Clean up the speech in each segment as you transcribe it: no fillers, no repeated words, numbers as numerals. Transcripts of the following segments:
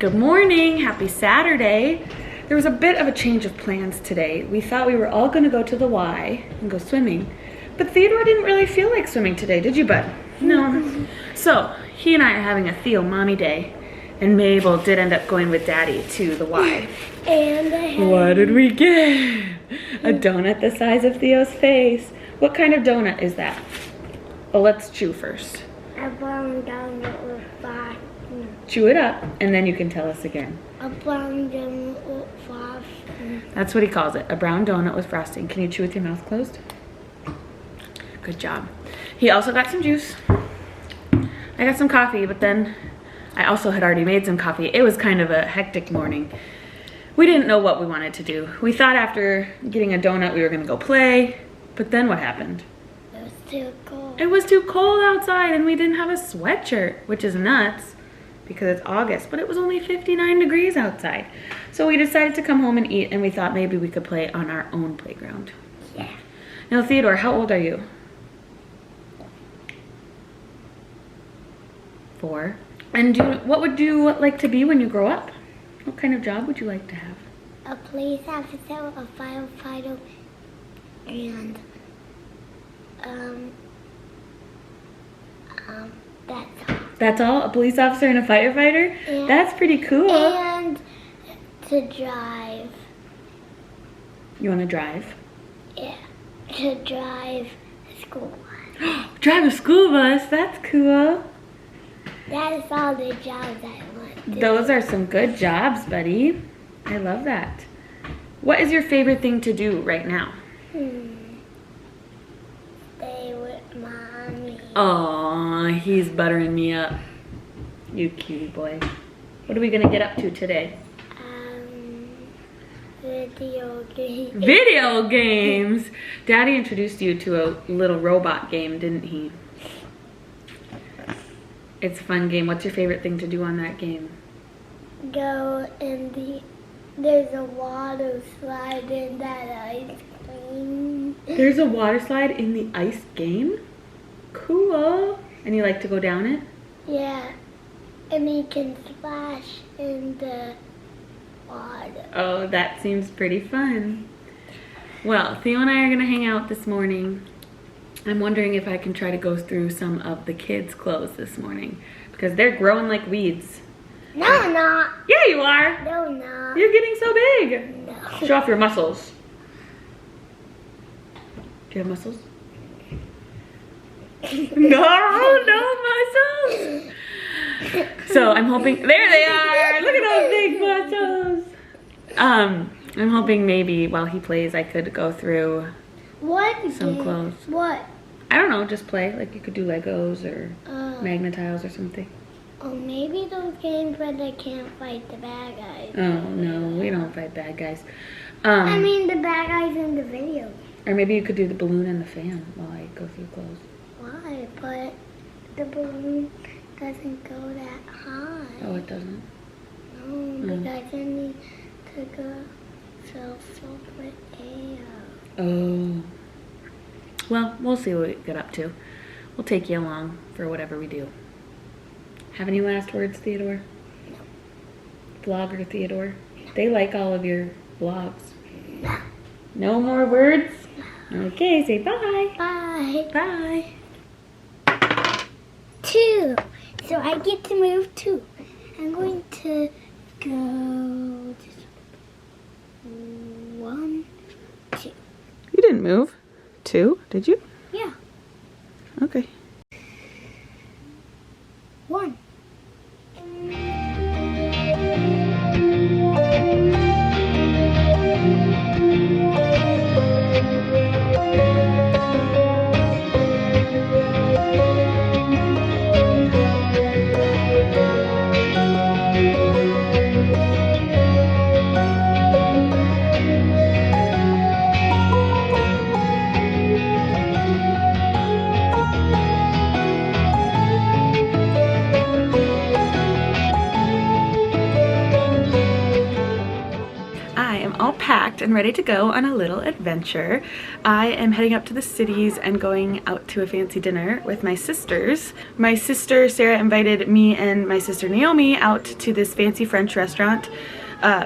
Good morning, happy Saturday. There was a bit of a change of plans today. We thought we were all gonna go to the Y and go swimming, but Theodore didn't really feel like swimming today, did you, bud? No. So he and I are having a Theo mommy day, and Mabel did end up going with Daddy to the Y. And what did we get? A donut the size of Theo's face. What kind of donut is that? Oh, let's chew first. a brown donut with frosting. Chew it up, and then you can tell us again. A brown donut with frosting. That's what he calls it, a brown donut with frosting. Can you chew with your mouth closed? Good job. He also got some juice. I got some coffee, but then I also had already made some coffee. It was kind of a hectic morning. We didn't know what we wanted to do. We thought after getting a donut we were gonna go play, but then what happened? It was too cold. It was too cold outside and we didn't have a sweatshirt, which is nuts because it's August, but it was only 59 degrees outside. So we decided to come home and eat, and we thought maybe we could play on our own playground. Yeah. Now, Theodore, how old are you? 4. And what would you like to be when you grow up? What kind of job would you like to have? A police officer, a firefighter, and that's all. That's all? A police officer and a firefighter? Yeah. That's pretty cool. And to drive. You want to drive? Yeah. To drive a school bus. Drive a school bus? That's cool. That is all the jobs I want to do. Those are some good jobs, buddy. I love that. What is your favorite thing to do right now? Stay with mommy. Aw, he's buttering me up. You cutie boy. What are we gonna get up to today? Video games. Video games! Daddy introduced you to a little robot game, didn't he? It's a fun game. What's your favorite thing to do on that game? Go in there's a water slide in that ice cream. There's a water slide in the ice game? Cool. And you like to go down it? Yeah. And you can splash in the water. Oh, that seems pretty fun. Well, Theo and I are gonna hang out this morning. I'm wondering if I can try to go through some of the kids' clothes this morning because they're growing like weeds. No, I'm not. Yeah, you are. No, I'm not. You're getting so big. No. Show off your muscles. Do you have muscles? No muscles. So I'm hoping, there they are. Look at those big muscles. I'm hoping maybe while he plays I could go through some clothes. What? I don't know, just play. Like you could do Legos or Magnetiles or something. Oh, maybe those games where they can't fight the bad guys. Oh no, we don't fight bad guys. I mean the bad guys in the video. Or maybe you could do the balloon and the fan while I go through clothes. Why? But the balloon doesn't go that high. Oh, it doesn't? No, because I need to go fill with air. Oh. Well, we'll see what we get up to. We'll take you along for whatever we do. Have any last words, Theodore? No. Vlogger Theodore? No. They like all of your vlogs. No. No more words? No. Okay, say bye. Bye. Bye. 2. So I get to move 2. I'm going to go just 1, 2. You didn't move. 2, did you? Yeah. Okay. 1. am all packed and ready to go on a little adventure. I am heading up to the cities and going out to a fancy dinner with my sisters. My sister Sarah invited me and my sister Naomi out to this fancy French restaurant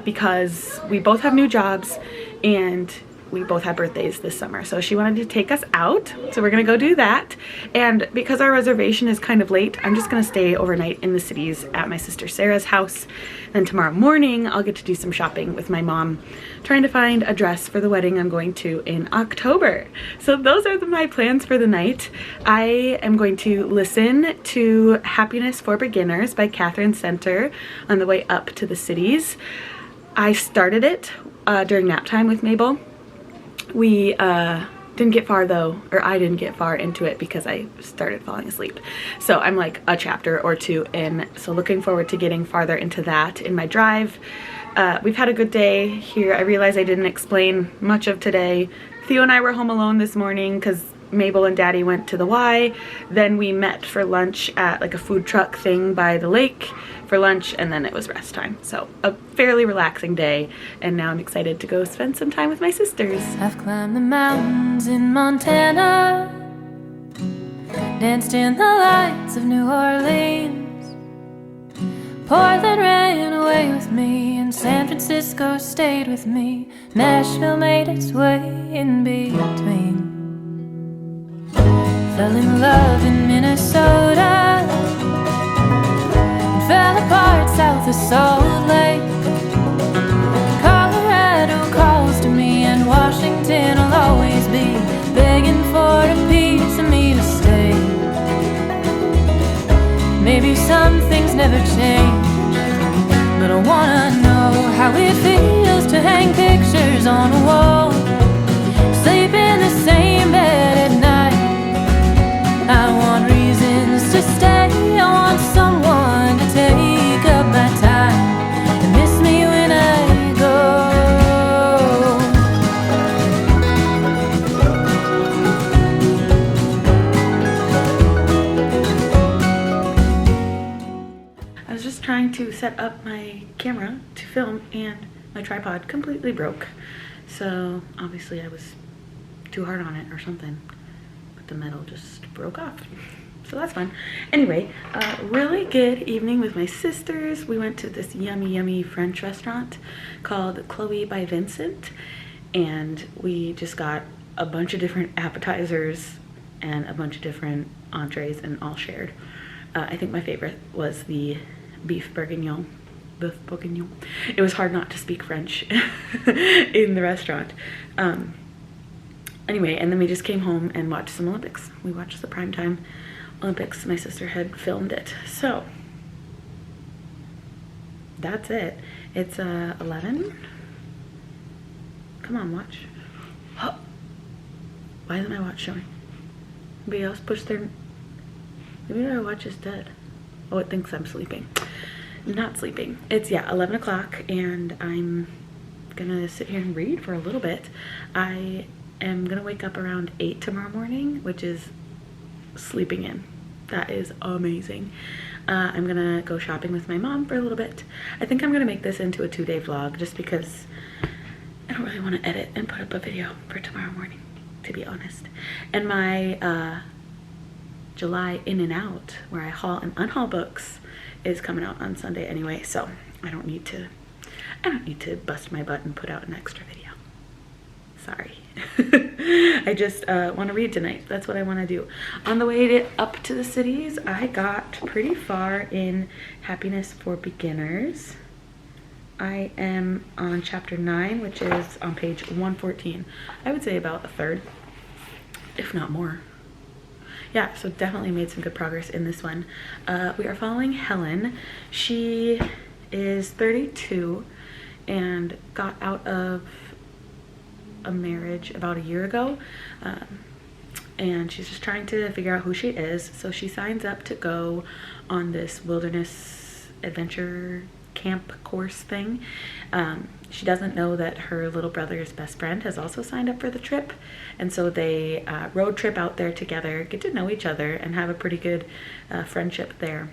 because we both have new jobs and we both had birthdays this summer, so she wanted to take us out, so we're gonna go do that. And because our reservation is kind of late, I'm just gonna stay overnight in the cities at my sister Sarah's house. Then tomorrow morning I'll get to do some shopping with my mom, trying to find a dress for the wedding I'm going to in October. So those are my plans for the night. I am going to listen to Happiness for Beginners by Catherine Center on the way up to the cities. I started it during nap time with Mabel. We didn't get far though, or I didn't get far into it because I started falling asleep. So I'm like a chapter or two in, so looking forward to getting farther into that in my drive. We've had a good day here. I realized I didn't explain much of today. Theo and I were home alone this morning because Mabel and Daddy went to the Y. Then we met for lunch at like a food truck thing by the lake for lunch, and then it was rest time. So a fairly relaxing day, and now I'm excited to go spend some time with my sisters. I've climbed the mountains in Montana, danced in the lights of New Orleans. Portland ran away with me, and San Francisco stayed with me. Nashville made its way in between. Fell in love in Minnesota, fell apart south of Salt Lake. Colorado calls to me, and Washington will always be begging for a piece of me to stay. Maybe some things never change, but I wanna know how it feels to hang pictures on a wall, sleep in the same bed at night. I want reasons to stay, I want someone to take up my time and miss me when I go. I was just trying to set up my camera to film and my tripod completely broke. So obviously I was too hard on it or something, but the metal just broke off. So that's fun. Anyway, really good evening with my sisters. We went to this yummy French restaurant called Chloe by Vincent, and we just got a bunch of different appetizers and a bunch of different entrees and all shared. I think my favorite was the beef bourguignon. It was hard not to speak French in the restaurant. Anyway, and then we just came home and watched some Olympics. We watched the primetime Olympics. My sister had filmed it. So that's it. It's 11. Come on, watch. Oh. Why isn't my watch showing? Anybody else push their... Maybe my watch is dead. Oh, it thinks I'm sleeping. Not sleeping. It's, yeah, 11 o'clock, and I'm gonna sit here and read for a little bit. I am gonna wake up around 8 tomorrow morning, which is sleeping in. That is amazing. I'm gonna go shopping with my mom for a little bit. I think I'm gonna make this into a 2-day vlog just because I don't really want to edit and put up a video for tomorrow morning, to be honest. And my July in and out, where I haul and unhaul books, is coming out on Sunday anyway, so I don't need to bust my butt and put out an extra video. Sorry. I just want to read tonight. That's what I want to do. On the way up to the cities, I got pretty far in Happiness for Beginners. I am on chapter 9, which is on page 114. I would say about a third, if not more. Yeah, so definitely made some good progress in this one. We are following Helen. She is 32 and got out of a marriage about a year ago, and she's just trying to figure out who she is. So she signs up to go on this wilderness adventure camp course thing. She doesn't know that her little brother's best friend has also signed up for the trip, and so they road trip out there together, get to know each other, and have a pretty good friendship there.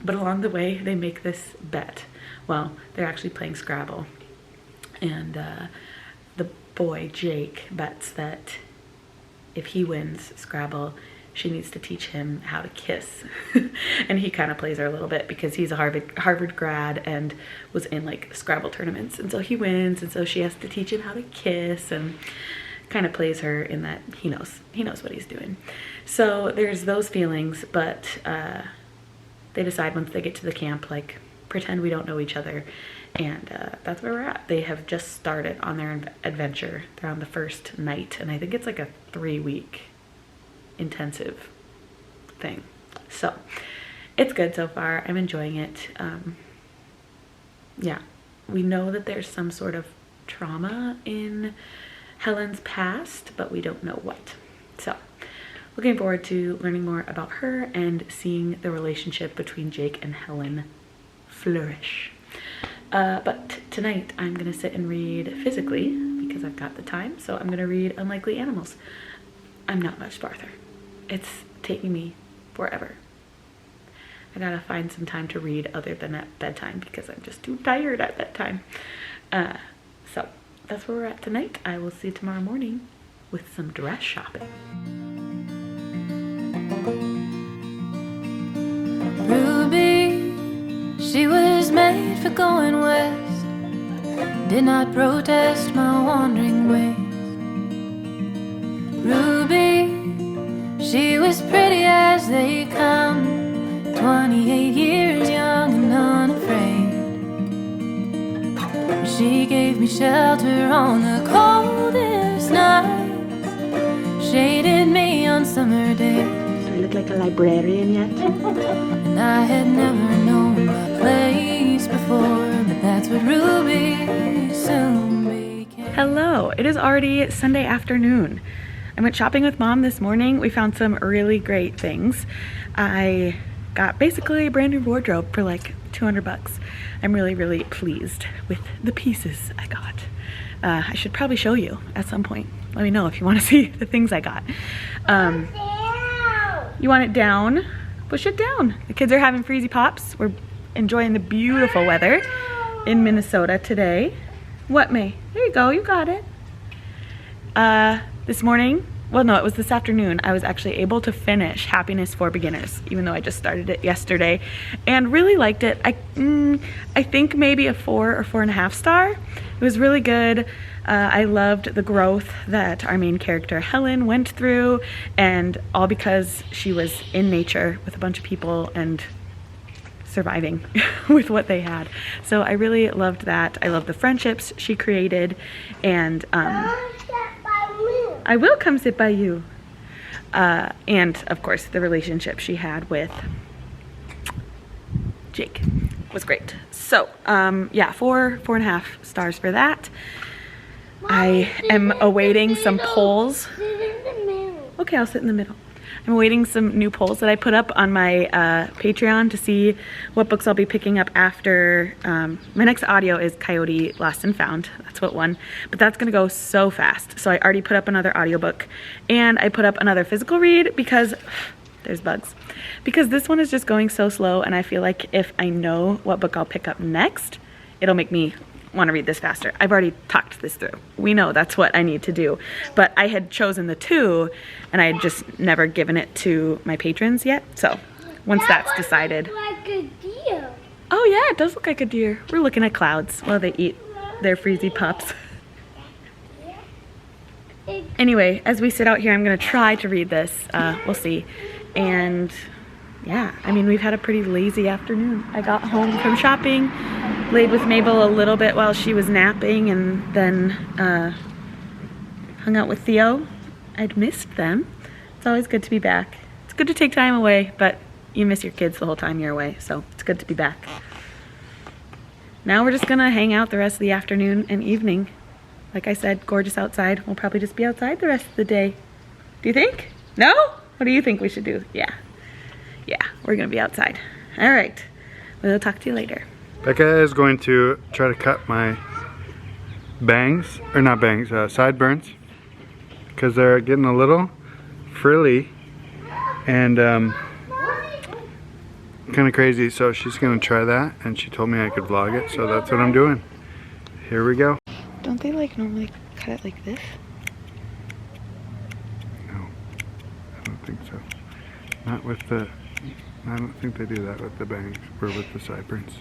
But along the way, they make this bet. Well, they're actually playing Scrabble, and the boy, Jake, bets that if he wins Scrabble, she needs to teach him how to kiss. And he kind of plays her a little bit because he's a Harvard grad and was in like Scrabble tournaments, and so he wins, and so she has to teach him how to kiss, and kind of plays her in that he knows what he's doing. So there's those feelings, but they decide once they get to the camp, like, pretend we don't know each other, and that's where we're at. They have just started on their adventure. They're on the first night, and I think it's like a 3-week intensive thing. So it's good so far. I'm enjoying it. Yeah, we know that there's some sort of trauma in Helen's past, but we don't know what. So looking forward to learning more about her and seeing the relationship between Jake and Helen flourish. But tonight I'm gonna sit and read physically because I've got the time. So I'm gonna read Unlikely Animals. I'm not much farther. It's taking me forever. I gotta find some time to read other than at bedtime because I'm just too tired at bedtime. So that's where we're at tonight. I will see you tomorrow morning with some dress shopping. Ruby, she was made for going west, did not protest my wandering ways. Ruby, she was pretty as they come, 28 years young and unafraid. She gave me shelter on the coldest nights, shaded me on summer days. Do I look like a librarian yet? And I had never known my place before, but that's what Ruby soon became. Hello, it is already Sunday afternoon. I went shopping with Mom this morning. We found some really great things. I got basically a brand new wardrobe for like 200 bucks. I'm really, really pleased with the pieces I got. I should probably show you at some point. Let me know if you want to see the things I got. You want it down? Push it down. The kids are having freezy pops. We're enjoying the beautiful weather in Minnesota today. What, May? There you go, you got it. This morning, well no, it was this afternoon, I was actually able to finish Happiness for Beginners, even though I just started it yesterday, and really liked it. I think maybe a 4 or 4.5 star. It was really good. I loved the growth that our main character Helen went through, and all because she was in nature with a bunch of people and surviving with what they had. So I really loved that. I love the friendships she created, and I will come sit by you. And of course the relationship she had with Jake was great. So yeah, 4.5 stars for that. I am awaiting some polls. Okay, I'll sit in the middle. I'm awaiting some new polls that I put up on my Patreon to see what books I'll be picking up after. My next audio is Coyote Lost and Found. That's what won, but that's gonna go so fast. So I already put up another audiobook, and I put up another physical read because there's bugs. Because this one is just going so slow, and I feel like if I know what book I'll pick up next, it'll make me want to read this faster. I've already talked this through. We know that's what I need to do. But I had chosen the 2, and I had just never given it to my patrons yet. So once that's decided. Like a deer. Oh yeah, it does look like a deer. We're looking at clouds while they eat their freezy pups. Anyway, as we sit out here, I'm gonna try to read this. We'll see. And yeah, I mean, we've had a pretty lazy afternoon. I got home from shopping, laid with Mabel a little bit while she was napping, and then hung out with Theo. I'd missed them. It's always good to be back. It's good to take time away, but you miss your kids the whole time you're away, so it's good to be back. Now we're just gonna hang out the rest of the afternoon and evening. Like I said, gorgeous outside. We'll probably just be outside the rest of the day. Do you think? No? What do you think we should do? Yeah, we're gonna be outside. All right, we'll talk to you later. Becca is going to try to cut my bangs, or not bangs, sideburns, because they're getting a little frilly and kind of crazy. So she's going to try that, and she told me I could vlog it, so that's what I'm doing. Here we go. Don't they like normally cut it like this? No, I don't think so. Not with the, I don't think they do that with the bangs or with the sideburns.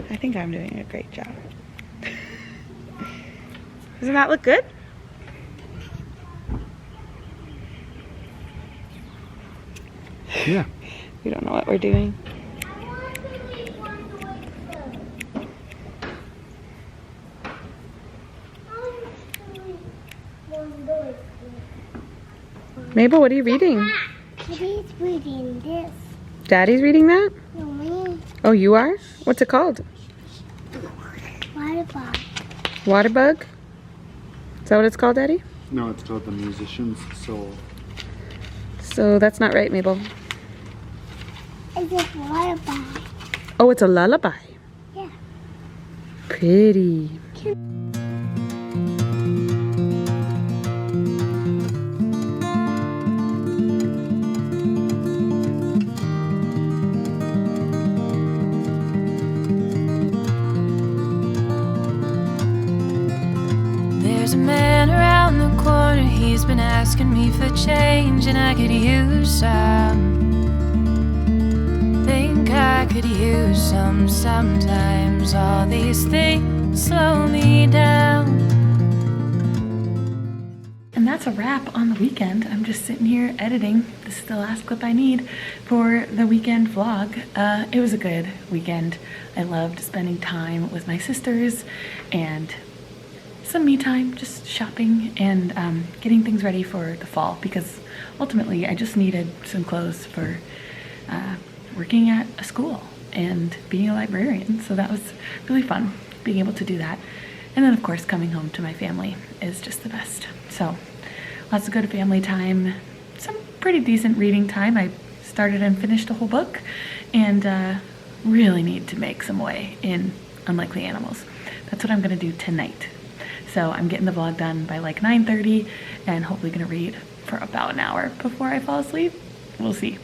I think I'm doing a great job. Doesn't that look good? Yeah. We don't know what we're doing. Mabel, what are you reading? Daddy's reading this. Daddy's reading that? No, me. Oh, you are? What's it called? What about? Waterbug? Is that what it's called, Daddy? No, it's called The Musician's Soul. So that's not right, Mabel. It's a what about? Oh, it's a lullaby. Yeah. Pretty. There's a man around the corner, he's been asking me for change, and I could use some. Think I could use some sometimes. All these things slow me down. And that's a wrap on the weekend. I'm just sitting here editing. This is the last clip I need for the weekend vlog. It was a good weekend. I loved spending time with my sisters and some me time, just shopping and getting things ready for the fall, because ultimately I just needed some clothes for working at a school and being a librarian. So that was really fun, being able to do that. And then of course coming home to my family is just the best. So lots of good family time, some pretty decent reading time. I started and finished a whole book, and really need to make some way in Unlikely Animals. That's what I'm gonna do tonight. So I'm getting the vlog done by like 9:30 and hopefully gonna read for about an hour before I fall asleep. We'll see.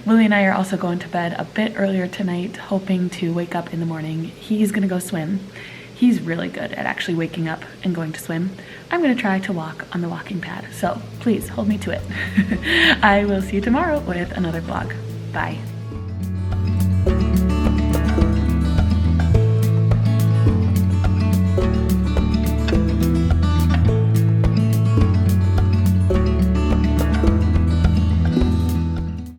Willie and I are also going to bed a bit earlier tonight, hoping to wake up in the morning. He's gonna go swim. He's really good at actually waking up and going to swim. I'm gonna try to walk on the walking pad. So please hold me to it. I will see you tomorrow with another vlog. Bye.